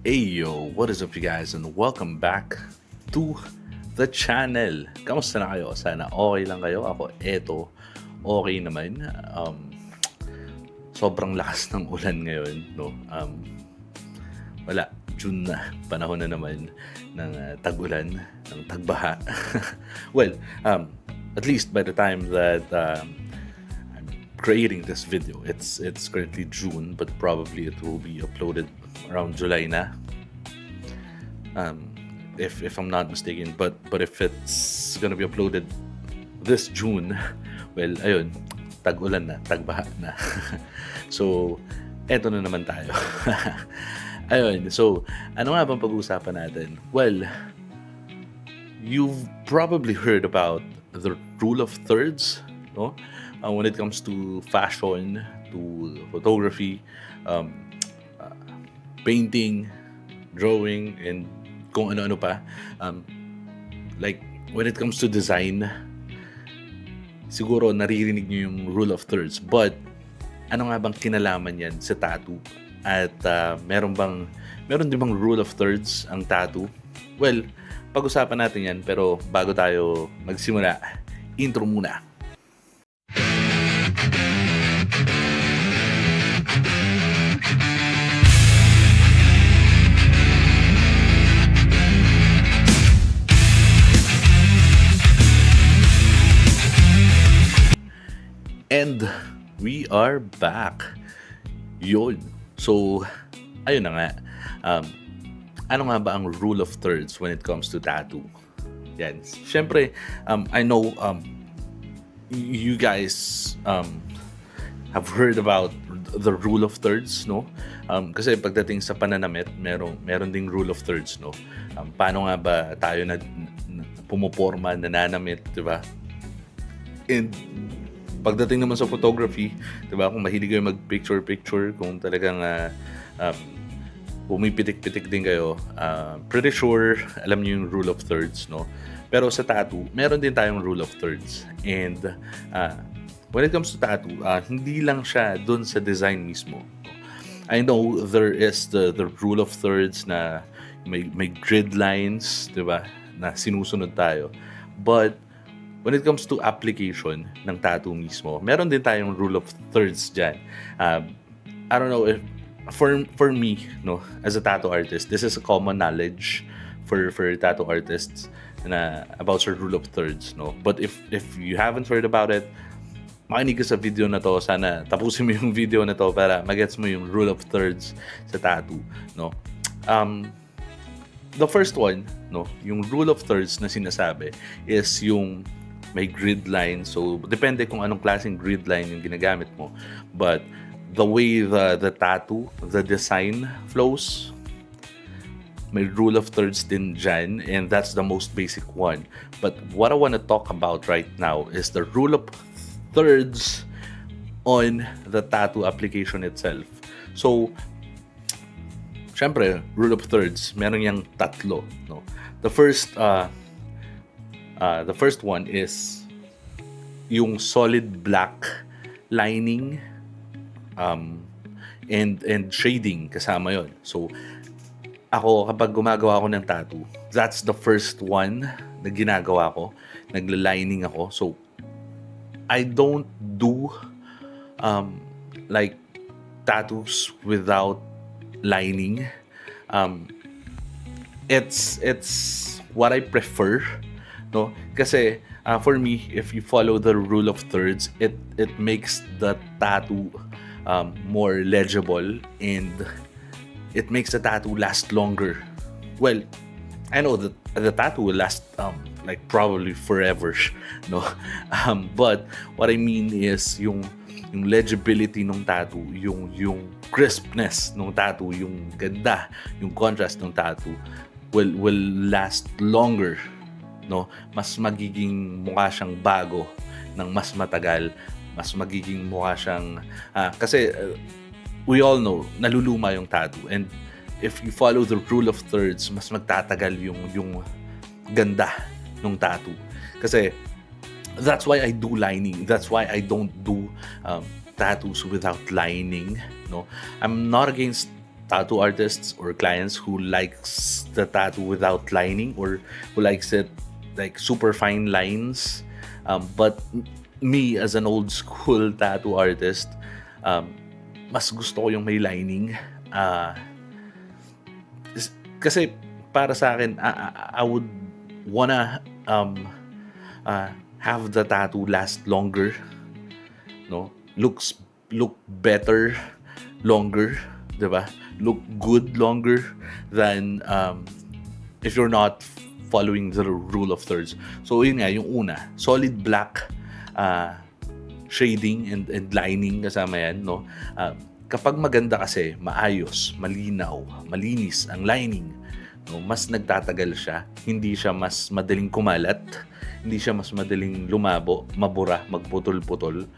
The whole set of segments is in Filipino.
Hey yo, what is up you guys and welcome back to the channel. Kamusta na kayo? Sana okay lang kayo. Ako eto, okay naman. Sobrang lakas ng ulan ngayon, no? Wala, June na. Panahon na naman ng tag-ulan, ng tagbaha. well, at least by the time that I'm creating this video, it's currently June, but probably it will be uploaded around July na, if I'm not mistaken. But if it's gonna be uploaded this June, well, ayun, tag-ulan na, tagbaha na. So, eto na naman tayo. Ayun, so, ano nga bang pag-uusapan natin? Well, you've probably heard about the rule of thirds, no? When it comes to fashion, to photography, painting, drawing, and kung ano-ano pa. Like, when it comes to design, siguro naririnig nyo yung rule of thirds. But, ano nga bang kinalaman yan sa tattoo? At meron din bang rule of thirds ang tattoo? Well, pag-usapan natin yan. Pero bago tayo magsimula, intro muna. And we are back. Yun. So, ayun na nga. Ano nga ba ang rule of thirds when it comes to tattoo? Yan. Siyempre, I know you guys have heard about the rule of thirds, no? Kasi pagdating sa pananamit, meron ding rule of thirds, no? Paano nga ba tayo na pumoporma, nananamit, di ba? And pagdating naman sa photography, 'di ba? Kung mahilig kayo mag-picture, kung talagang pumipitik-pitik din kayo, pretty sure alam niyo yung rule of thirds, no? Pero sa tattoo, meron din tayong rule of thirds. And when it comes to tattoo, hindi lang siya doon sa design mismo. I know there is the rule of thirds na may grid lines, 'di ba? Na sinusunod tayo. But when it comes to application ng tattoo mismo, meron din tayong rule of thirds dyan. I don't know if, for me, no, as a tattoo artist, this is a common knowledge for tattoo artists na about sa rule of thirds, no. But if you haven't heard about it, makinig ka sa video na to. Sana tapusin mo yung video na to para magets mo yung rule of thirds sa tattoo, no. The first one, no, yung rule of thirds na sinasabi is yung may grid line. So, depende kung anong klaseng grid line yung ginagamit mo. But, the way the tattoo, the design flows, may rule of thirds din dyan. And that's the most basic one. But, what I want to talk about right now is the rule of thirds on the tattoo application itself. So, syempre, rule of thirds, meron yang tatlo, no? The first one is yung solid black lining and shading kasama yon. So ako kapag gumagawa ako ng tattoo, that's the first one na ginagawa ko. Nagla-lining ako. So I don't do like tattoos without lining. It's what I prefer, no? Kasi for me, if you follow the rule of thirds, it makes the tattoo more legible, and it makes the tattoo last longer. Well, I know that the tattoo will last like probably forever, no. But what I mean is yung legibility ng tattoo, yung crispness ng tattoo, yung ganda, yung contrast ng tattoo will last longer, no? Mas magiging mukha siyang bago ng mas matagal, mas magiging mukha siyang kasi we all know naluluma yung tattoo, and if you follow the rule of thirds, mas magtatagal yung ganda ng tattoo. Kasi that's why I do lining. That's why I don't do tattoos without lining, no? I'm not against tattoo artists or clients who likes the tattoo without lining, or who likes it like super fine lines. But me as an old school tattoo artist, um, mas gusto ko yung may lining. Kasi para sa akin, I would wanna have the tattoo last longer, no? Look better longer, 'di ba? Look good longer than if you're not following the rule of thirds. So yun nga, yung una, solid black shading and lining kasama yan, no? Kapag maganda kasi, maayos, malinaw, malinis ang lining, no, mas nagtatagal siya, hindi siya mas madaling kumalat, hindi siya mas madaling lumabo, mabura, magputol-putol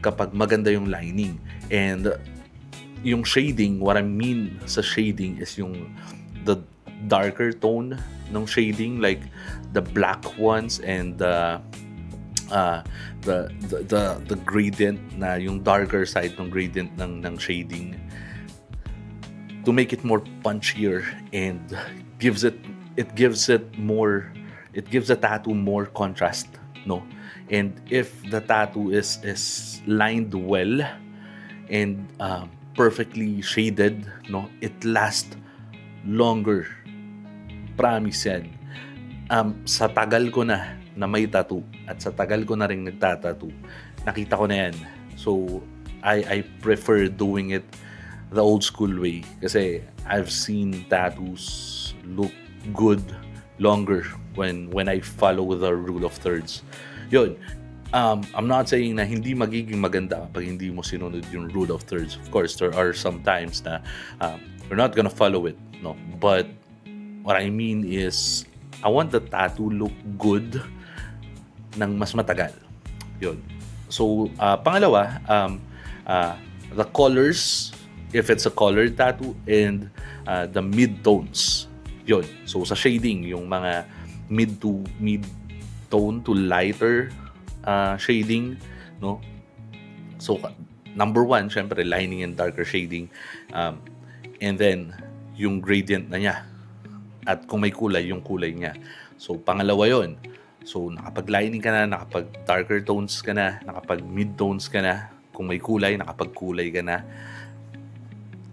kapag maganda yung lining. And yung shading, what I mean sa shading is yung the darker tone ng shading, like the black ones and the gradient, na yung darker side ng gradient ng shading, to make it more punchier, and gives the tattoo more contrast, no? And if the tattoo is lined well and perfectly shaded, no, it lasts longer. Promise yan. Sa tagal ko na may tattoo, at sa tagal ko na rin nagtatattoo, nakita ko na yan. So I prefer doing it the old school way, kasi I've seen tattoos look good longer when I follow the rule of thirds. Yun. I'm not saying na hindi magiging maganda kapag hindi mo sinunod yung rule of thirds. Of course, there are some times na you're not gonna follow it, no? But what I mean is, I want the tattoo look good ng mas matagal. Yun. So, pangalawa, the colors, if it's a colored tattoo, and the mid-tones. Yun. So, sa shading, yung mga mid-tone to lighter shading, no? So, number one, syempre, lining and darker shading. And then, yung gradient na niya. At kung may kulay, yung kulay niya. So, pangalawa yon. So, nakapag-lining ka na, nakapag-darker tones ka na, nakapag-mid-tones ka na. Kung may kulay, nakapag-kulay ka na.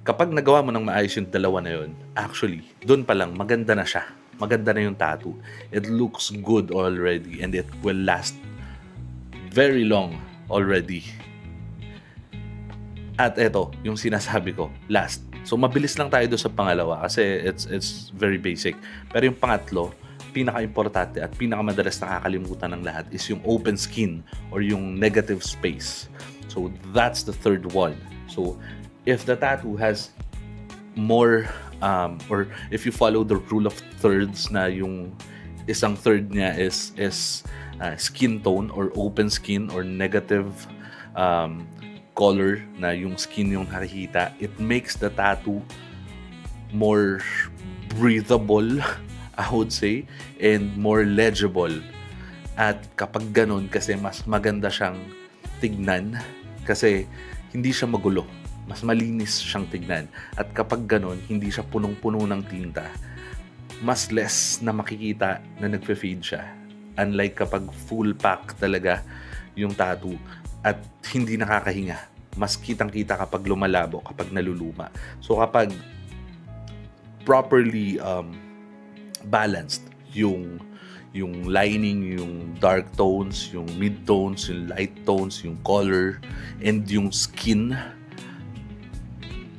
Kapag nagawa mo ng maayos yung dalawa na yon, actually, doon pa lang, maganda na siya. Maganda na yung tattoo. It looks good already, and it will last very long already. At eto, yung sinasabi ko, last. So, mabilis lang tayo doon sa pangalawa kasi it's very basic. Pero yung pangatlo, pinaka-importante at pinaka-madalas nakakalimutan ng lahat is yung open skin or yung negative space. So, that's the third one. So, if the tattoo has more, or if you follow the rule of thirds, na yung isang third niya is skin tone or open skin or negative color, na yung skin yung nakikita, it makes the tattoo more breathable, I would say, and more legible. At kapag ganun, kasi mas maganda siyang tignan, kasi hindi siya magulo, mas malinis siyang tignan. At kapag ganun, hindi siya punong-puno ng tinta, mas less na makikita na nagfe-fade siya. Unlike kapag full pack talaga yung tattoo at hindi nakakahinga, mas kitang-kita kapag lumalabo, kapag naluluma. So kapag properly balanced yung lining, yung dark tones, yung mid tones, yung light tones, yung color, and yung skin,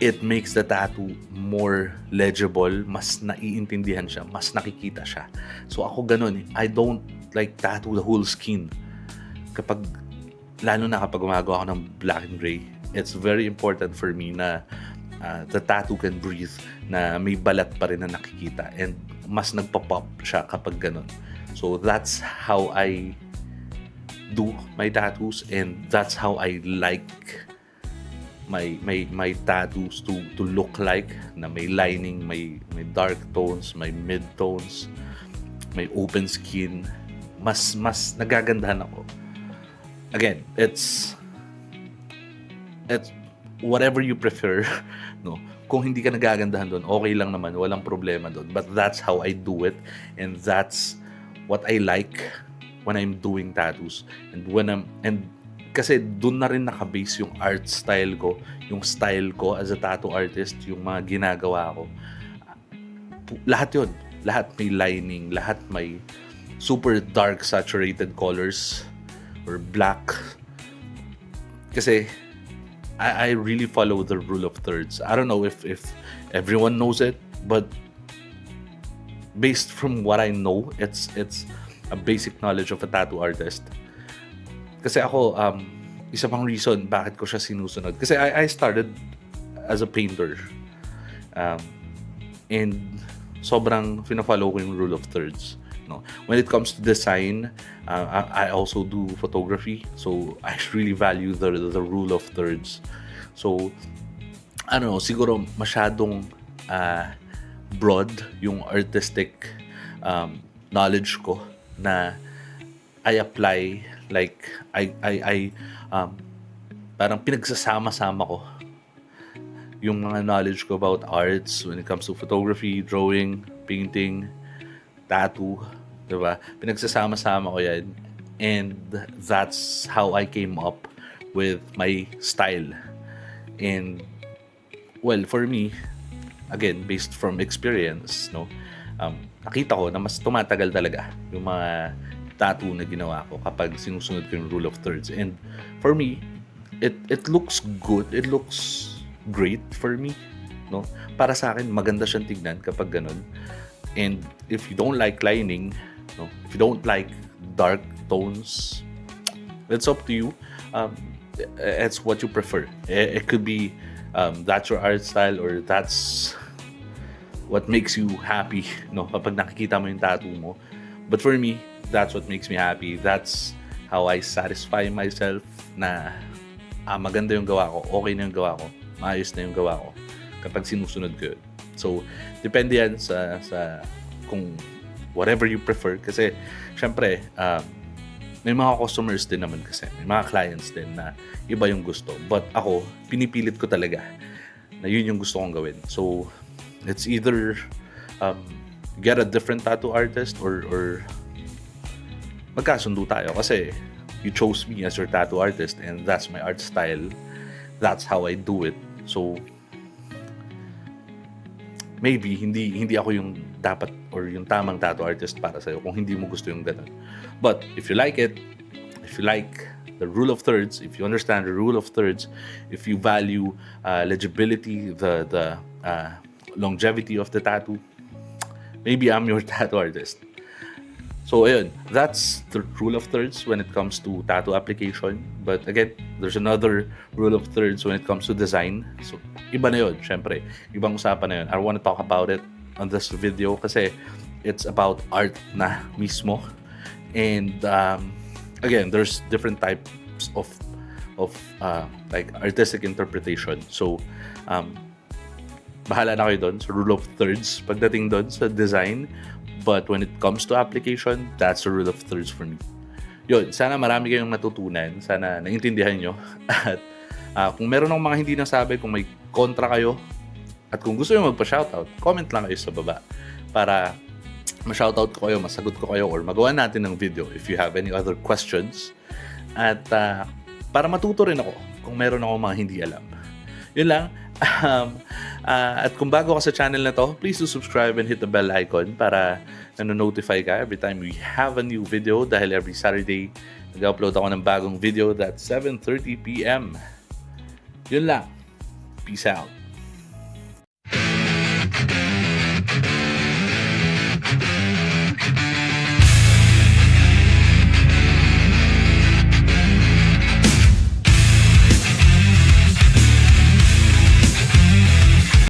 it makes the tattoo more legible, mas naiintindihan siya, mas nakikita siya. So ako ganun, I don't like tattoo the whole skin. Lalo na kapag gumagawa ako ng black and gray, it's very important for me na the tattoo can breathe, na may balat pa rin na nakikita, and mas nagpa-pop siya kapag ganun. So that's how I do my tattoos, and that's how I like my tattoos to look like, na may lining, may dark tones, may mid tones, may open skin. Mas nagagandahan ako. Again, it's whatever you prefer, no. kung hindi ka nagagandahan doon, okay lang naman, walang problema doon. But that's how I do it, and that's what I like when I'm doing tattoos. And kasi doon na rin nakabase yung art style ko, yung style ko as a tattoo artist, yung mga ginagawa ko. Lahat yun. Lahat may lining, lahat may super dark saturated colors or black. Kasi I really follow the rule of thirds. I don't know if everyone knows it, but based from what I know, it's a basic knowledge of a tattoo artist. Kasi ako, isa pang reason bakit ko siya sinusunod. Kasi I started as a painter. And sobrang fina-follow ko yung rule of thirds. No? When it comes to design, I also do photography. So I really value the rule of thirds. So, I don't know, siguro masyadong broad yung artistic knowledge ko na I apply, like I parang pinagsasama-sama ko yung mga knowledge ko about arts when it comes to photography, drawing, painting, tattoo, diba? Pinagsasama-sama ko yan, and that's how I came up with my style. And well, for me, again, based from experience, no, nakita ko na mas tumatagal talaga yung mga tattoo na ginawa ko kapag sinusunod ko yung rule of thirds. And for me, it looks good. It looks great for me, no? Para sa akin, maganda siyang tignan kapag ganun. And if you don't like lining, no, if you don't like dark tones, it's up to you. It's what you prefer. It could be that's your art style, or that's what makes you happy, no, kapag nakikita mo yung tattoo mo. But for me, that's what makes me happy. That's how I satisfy myself na maganda yung gawa ko, okay na yung gawa ko, maayos na yung gawa ko kapag sinusunod ko yun. So, depende yan sa kung whatever you prefer. Kasi, syempre, may mga customers din naman kasi. May mga clients din na iba yung gusto. But ako, pinipilit ko talaga na yun yung gusto kong gawin. So, it's either get a different tattoo artist or magkasundo tayo kasi you chose me as your tattoo artist and that's my art style. That's how I do it. So, maybe hindi ako yung dapat or yung tamang tattoo artist para sa'yo kung hindi mo gusto yung ganun. But if you like it, if you like the rule of thirds, if you understand the rule of thirds, if you value legibility, the longevity of the tattoo, maybe I'm your tattoo artist. So, ayun, that's the rule of thirds when it comes to tattoo application. But again, there's another rule of thirds when it comes to design. So, iba na yun, syempre. Ibang usapan na yun. I want to talk about it on this video kasi it's about art na mismo. And, again, there's different types of like artistic interpretation. So, bahala na kayo doon sa rule of thirds pagdating doon sa design. But when it comes to application, that's the rule of thirds for me. Yun, sana marami kayong natutunan. Sana naintindihan nyo. At kung meron ng mga hindi nasabi, kung may kontra kayo, at kung gusto nyo magpa-shoutout, comment lang kayo sa baba para ma-shoutout ko kayo, masagot ko kayo, or magawa natin ng video if you have any other questions. At para matuto rin ako kung meron ako mga hindi alam. Yun lang. At kung bago ka sa channel na to, please do subscribe and hit the bell icon para nanonotify ka every time we have a new video dahil every Saturday nag-upload ako ng bagong video that's 7:30 PM. Yun lang. Peace out.